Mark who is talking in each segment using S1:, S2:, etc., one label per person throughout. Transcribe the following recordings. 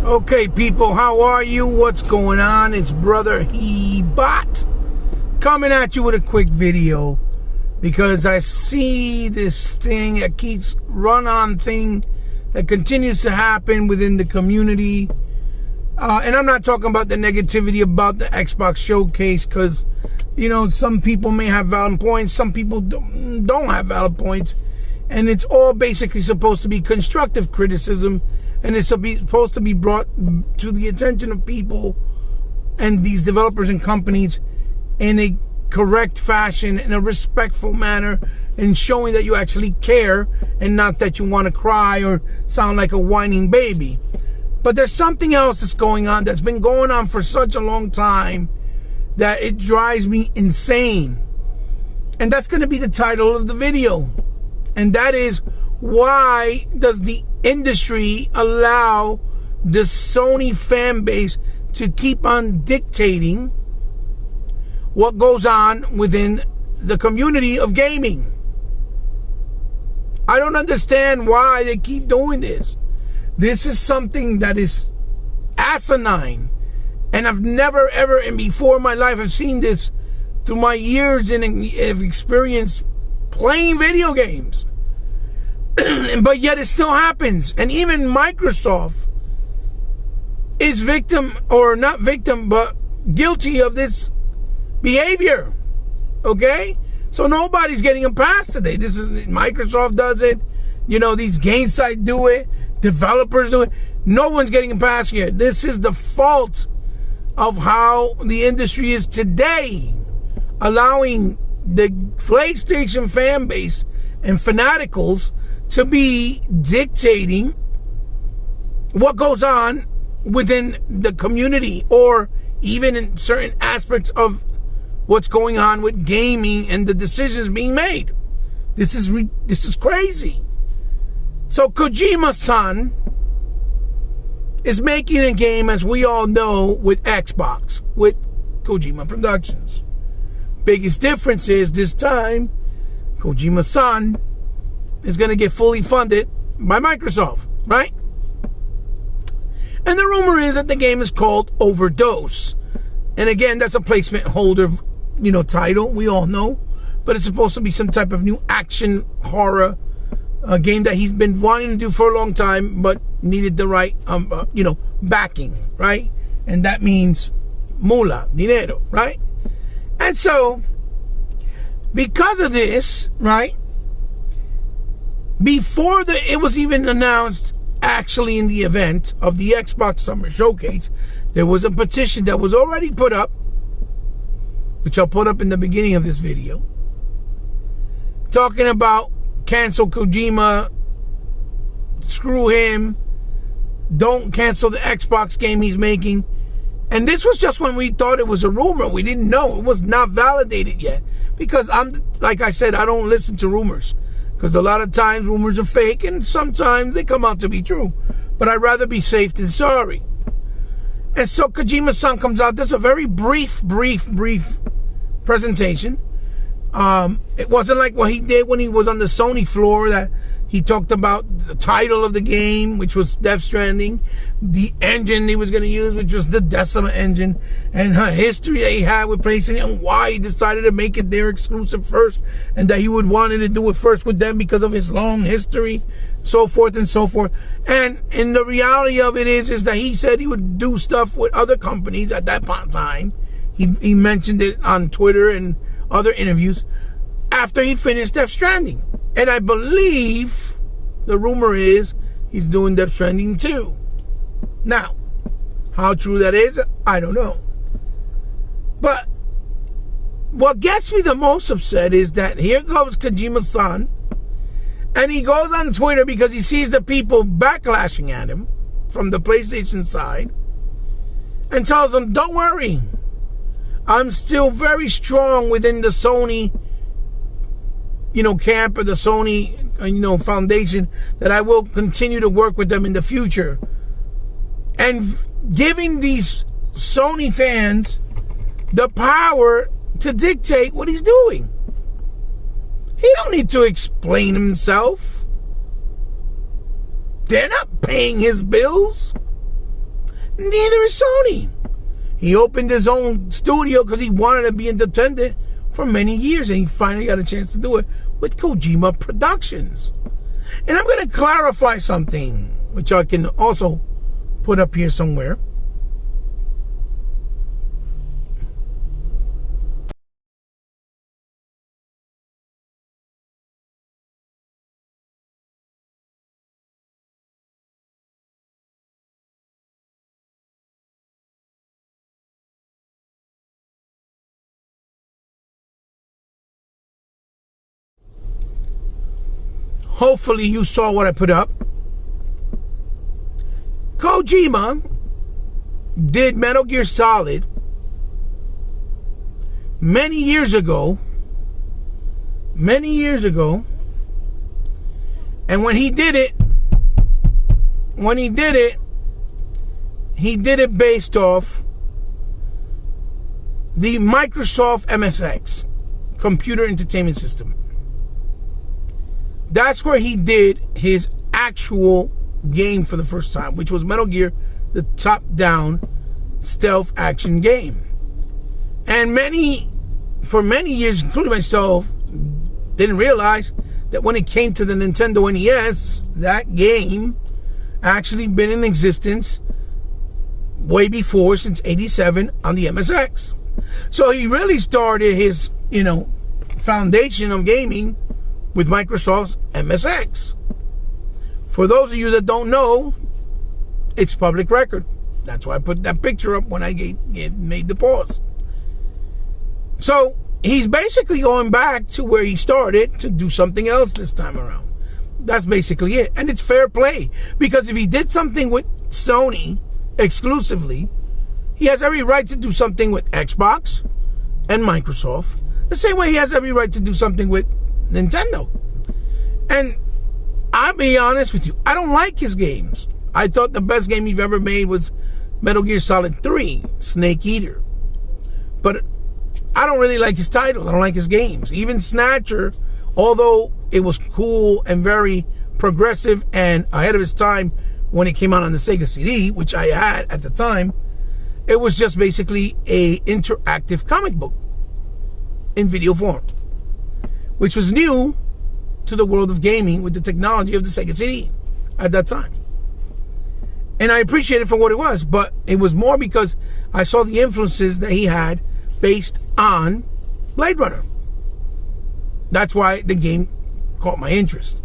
S1: Okay, people, how are you? What's going on? It's Brother He-Bot coming at you with a quick video because I see this thing that keeps run-on thing that continues to happen within the community. And I'm not talking about the negativity about the Xbox showcase because, you know, some people may have valid points, some people don't have valid points. And it's all basically supposed to be constructive criticism, and it's supposed to be brought to the attention of people and these developers and companies in a correct fashion, in a respectful manner, and showing that you actually care and not that you want to cry or sound like a whining baby. But there's something else that's going on, that's been going on for such a long time, that it drives me insane. And that's going to be the title of the video. And that is, why does the industry allow the Sony fan base to keep on dictating what goes on within the community of gaming? I don't understand why they keep doing this. This is something that is asinine. And I've never, ever, and before in my life, I've seen this through my years of experience playing video games. But yet it still happens. And even Microsoft is victim, or not victim, but guilty of this behavior. Okay? So nobody's getting a pass today. This is, Microsoft does it. You know, these game sites do it. Developers do it. No one's getting a pass here. This is the fault of how the industry is today, allowing the PlayStation fan base and fanaticals to be dictating what goes on within the community, or even in certain aspects of what's going on with gaming and the decisions being made. This is crazy. So Kojima-san is making a game, as we all know, with Xbox, with Kojima Productions. Biggest difference is this time, Kojima-san is going to get fully funded by Microsoft, right? And the rumor is that the game is called Overdose. And again, that's a placement holder, you know, title, we all know. But it's supposed to be some type of new action horror game that he's been wanting to do for a long time, but needed the right, you know, backing, right? And that means moolah, dinero, right? And so, because of this, right, before it was even announced, actually in the event of the Xbox Summer Showcase, there was a petition that was already put up, which I'll put up in the beginning of this video, talking about cancel Kojima, screw him, don't cancel the Xbox game he's making. And this was just when we thought it was a rumor. We didn't know. It was not validated yet. Because like I said, I don't listen to rumors. Because a lot of times rumors are fake, and sometimes they come out to be true. But I'd rather be safe than sorry. And so Kojima-san comes out. This is a very brief presentation. It wasn't like what he did when he was on the Sony floor, that he talked about the title of the game, which was Death Stranding, the engine he was going to use, which was the Decima engine, and her history that he had with PlayStation, and why he decided to make it their exclusive first, and that he would wanted to do it first with them because of his long history, so forth and so forth. And the reality of it is that he said he would do stuff with other companies at that time. He mentioned it on Twitter and other interviews after he finished Death Stranding. And I believe the rumor is he's doing Death Stranding 2. Now, how true that is, I don't know. But what gets me the most upset is that here goes Kojima-san, and he goes on Twitter because he sees the people backlashing at him from the PlayStation side, and tells them, don't worry, I'm still very strong within the Sony, you know, camp, or the Sony, you know, foundation, that I will continue to work with them in the future. And giving these Sony fans the power to dictate what he's doing. He don't need to explain himself. They're not paying his bills. Neither is Sony. He opened his own studio because he wanted to be independent for many years, and he finally got a chance to do it with Kojima Productions. And I'm going to clarify something, which I can also put up here somewhere. Hopefully you saw what I put up. Kojima did Metal Gear Solid many years ago. And when he did it, he did it based off the Microsoft MSX, Computer Entertainment System. That's where he did his actual game for the first time, which was Metal Gear, the top-down stealth action game. And for many years, including myself, didn't realize that when it came to the Nintendo NES, that game actually been in existence way before, since '87 on the MSX. So he really started his, foundation of gaming with Microsoft's MSX. For those of you that don't know, it's public record. That's why I put that picture up when I made the pause. So he's basically going back to where he started to do something else this time around. That's basically it. And it's fair play, because if he did something with Sony exclusively, he has every right to do something with Xbox and Microsoft, the same way he has every right to do something with Nintendo. And I'll be honest with you, I don't like his games. I thought the best game he've ever made was Metal Gear Solid 3, Snake Eater. But I don't really like his titles. I don't like his games. Even Snatcher, although it was cool and very progressive and ahead of its time when it came out on the Sega CD, which I had at the time, it was just basically a interactive comic book in video form, which was new to the world of gaming with the technology of the Sega CD at that time. And I appreciate it for what it was, but it was more because I saw the influences that he had based on Blade Runner. That's why the game caught my interest.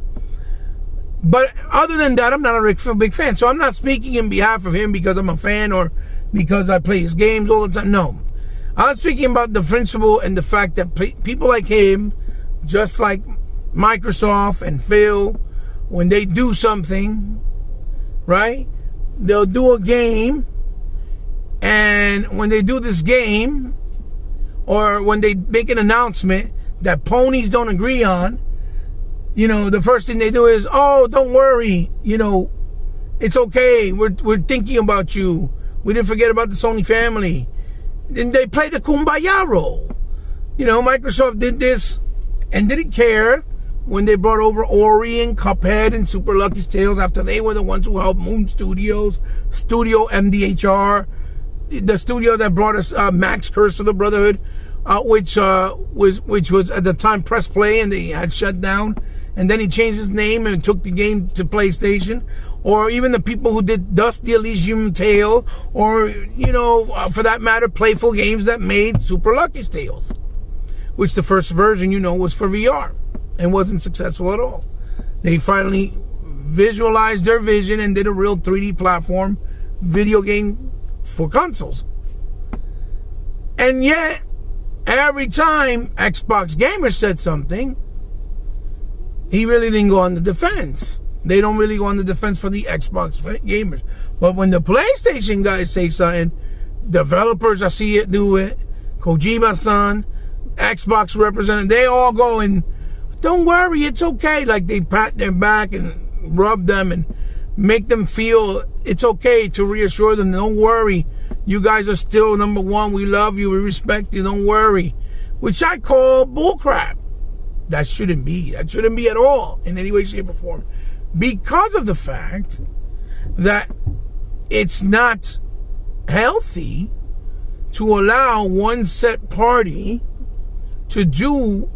S1: But other than that, I'm not a big fan. So I'm not speaking in behalf of him because I'm a fan or because I play his games all the time. No. I'm speaking about the principle and the fact that people like him, just like Microsoft and Phil, when they do something, right, they'll do a game, and when they do this game, or when they make an announcement that ponies don't agree on, the first thing they do is, oh, don't worry, it's okay, we're thinking about you, we didn't forget about the Sony family. And they play the kumbaya role. Microsoft did this and didn't care when they brought over Ori and Cuphead and Super Lucky's Tales after they were the ones who helped Moon Studios, Studio MDHR, the studio that brought us Max Curse of the Brotherhood, which was at the time Press Play, and they had shut down. And then he changed his name and took the game to PlayStation. Or even the people who did Dust the Elysium Tale, or, for that matter, Playful Games that made Super Lucky's Tales, which the first version, was for VR and wasn't successful at all. They finally visualized their vision and did a real 3D platform video game for consoles. And yet, every time Xbox gamers said something, he really didn't go on the defense. They don't really go on the defense for the Xbox gamers. But when the PlayStation guys say something, developers, I see it do it, Kojima-san, Xbox representative, they all go and, don't worry, it's okay. Like they pat their back and rub them and make them feel it's okay, to reassure them, don't worry, you guys are still number one, we love you, we respect you, don't worry. Which I call bullcrap. That shouldn't be at all in any way, shape, or form. Because of the fact that it's not healthy to allow one set party to do,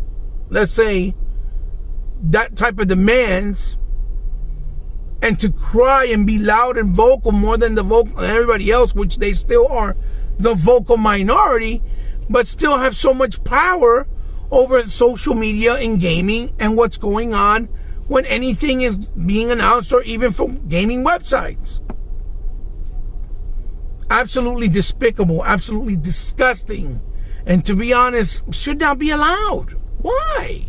S1: let's say, that type of demands, and to cry and be loud and vocal more than the vocal everybody else, which they still are the vocal minority, but still have so much power over social media and gaming and what's going on when anything is being announced, or even from gaming websites. Absolutely despicable, absolutely disgusting, and to be honest, should not be allowed. Why?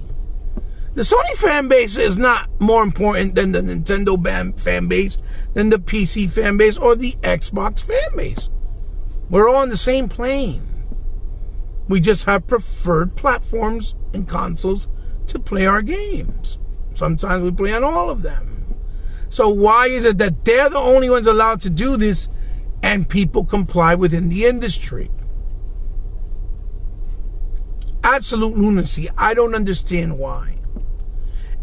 S1: The Sony fan base is not more important than the Nintendo fan base, than the PC fan base, or the Xbox fan base. We're all on the same plane. We just have preferred platforms and consoles to play our games. Sometimes we play on all of them. So why is it that they're the only ones allowed to do this and people comply within the industry? Absolute lunacy. I don't understand why.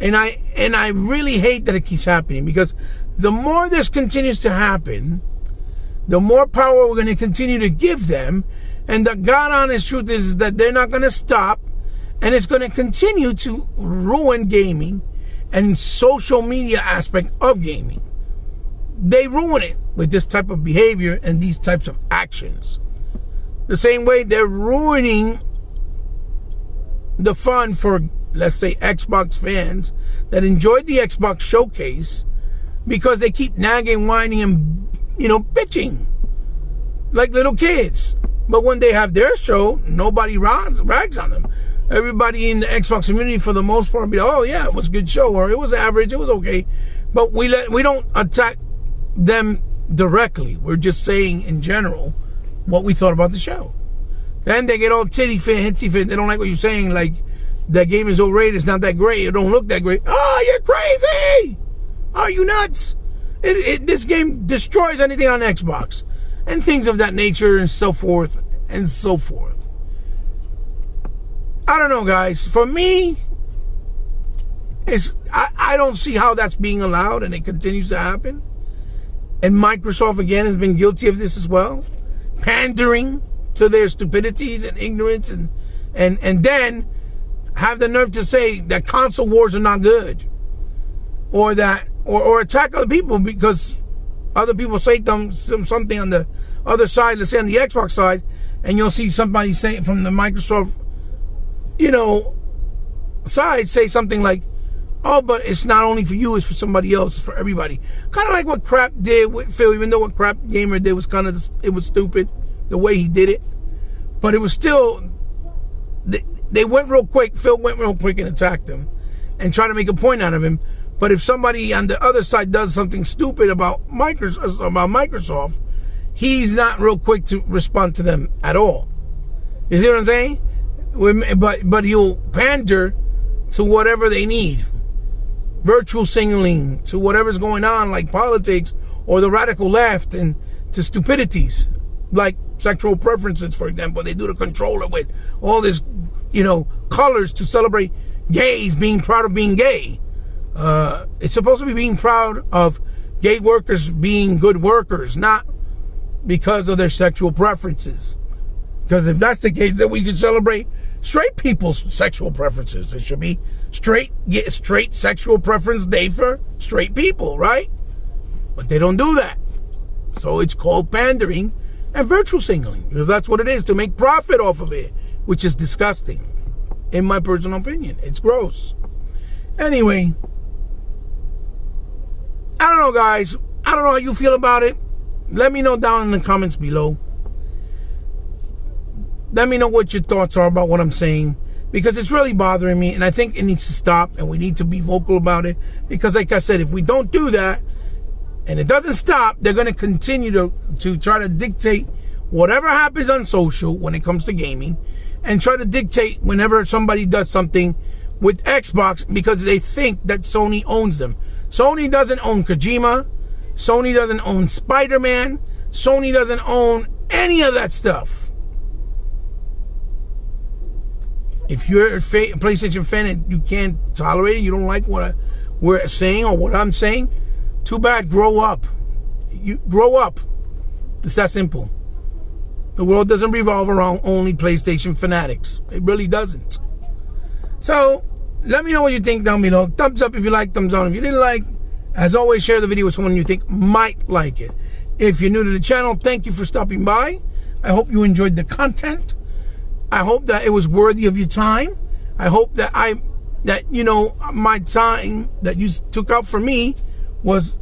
S1: And I really hate that it keeps happening, because the more this continues to happen, the more power we're going to continue to give them. And the God honest truth is that they're not going to stop, and it's going to continue to ruin gaming and social media aspect of gaming. They ruin it with this type of behavior and these types of actions. The same way they're ruining the fun for, let's say, Xbox fans that enjoyed the Xbox showcase, because they keep nagging, whining, and, bitching like little kids. But when they have their show, nobody rags on them. Everybody in the Xbox community, for the most part, be like, oh yeah, it was a good show, or it was average, it was okay. But we don't attack them directly. We're just saying in general what we thought about the show. Then they get all hitsy fit. They don't like what you're saying, like that game is overrated, it's not that great, it don't look that great. Oh, you're crazy! Are you nuts? This game destroys anything on Xbox, and things of that nature, and so forth and so forth. I don't know, guys. For me, I don't see how that's being allowed, and it continues to happen. And Microsoft, again, has been guilty of this as well, pandering to their stupidities and ignorance, and then have the nerve to say that console wars are not good, or that or attack other people because other people say something on the other side, let's say on the Xbox side, and you'll see somebody say from the Microsoft side say something like, oh, but it's not only for you, it's for somebody else, it's for everybody. Kind of like what Crap did with Phil, even though what Crap Gamer did was it was stupid, the way he did it. But it was still, they went real quick, Phil went real quick and attacked him and tried to make a point out of him. But if somebody on the other side does something stupid about Microsoft, he's not real quick to respond to them at all. You see what I'm saying? But he'll pander to whatever they need. Virtual signaling to whatever's going on, like politics or the radical left, and to stupidities like sexual preferences, for example. They do the controller with all this, colors to celebrate gays being proud of being gay. It's supposed to be being proud of gay workers being good workers, not because of their sexual preferences. Because if that's the case, then we can celebrate straight people's sexual preferences. It should be straight sexual preference day for straight people, right? But they don't do that. So it's called pandering and virtual signaling, because that's what it is, to make profit off of it, which is disgusting, in my personal opinion. It's gross. Anyway, I don't know, guys. I don't know how you feel about it. Let me know down in the comments below. Let me know what your thoughts are about what I'm saying, because it's really bothering me, and I think it needs to stop, and we need to be vocal about it, because like I said, if we don't do that and it doesn't stop, they're going to continue to try to dictate whatever happens on social when it comes to gaming, and try to dictate whenever somebody does something with Xbox, because they think that Sony owns them. Sony doesn't own Kojima. Sony doesn't own Spider-Man. Sony doesn't own any of that stuff. If you're a PlayStation fan and you can't tolerate it, you don't like what we're saying or what I'm saying, too bad. Grow up. You grow up. It's that simple. The world doesn't revolve around only PlayStation fanatics. It really doesn't. So, let me know what you think down below. Thumbs up if you like, thumbs down if you didn't like. As always, share the video with someone you think might like it. If you're new to the channel, thank you for stopping by. I hope you enjoyed the content. I hope that it was worthy of your time. I hope that my time that you took out for me was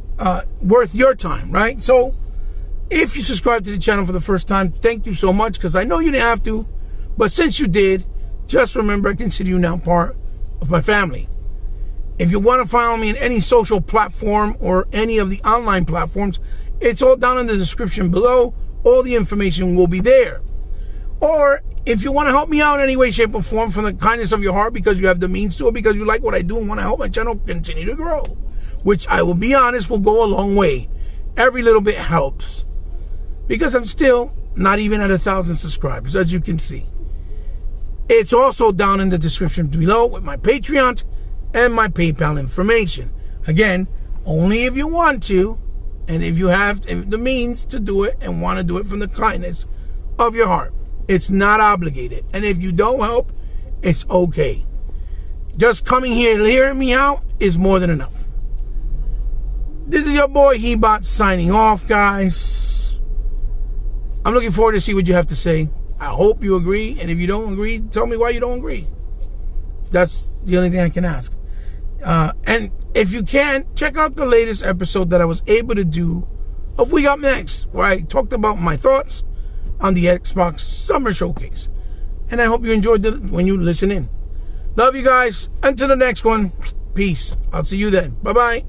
S1: worth your time, right? So, if you subscribe to the channel for the first time, thank you so much, because I know you didn't have to, but since you did, just remember I consider you now part of my family. If you want to follow me in any social platform or any of the online platforms, it's all down in the description below. All the information will be there. Or if you want to help me out in any way, shape, or form from the kindness of your heart, because you have the means to it, because you like what I do and want to help my channel continue to grow, which I will be honest will go a long way. Every little bit helps, because I'm still not even at 1,000 subscribers, as you can see. It's also down in the description below with my Patreon and my PayPal information. Again, only if you want to, and if you have the means to do it and want to do it from the kindness of your heart. It's not obligated. And if you don't help, it's okay. Just coming here and hearing me out is more than enough. This is your boy Hebot signing off, guys. I'm looking forward to see what you have to say. I hope you agree, and if you don't agree, tell me why you don't agree. That's the only thing I can ask. And if you can, check out the latest episode that I was able to do of We Got Next, where I talked about my thoughts on the Xbox Summer Showcase. And I hope you enjoyed it when you listen in. Love you guys. Until the next one, peace. I'll see you then. Bye-bye.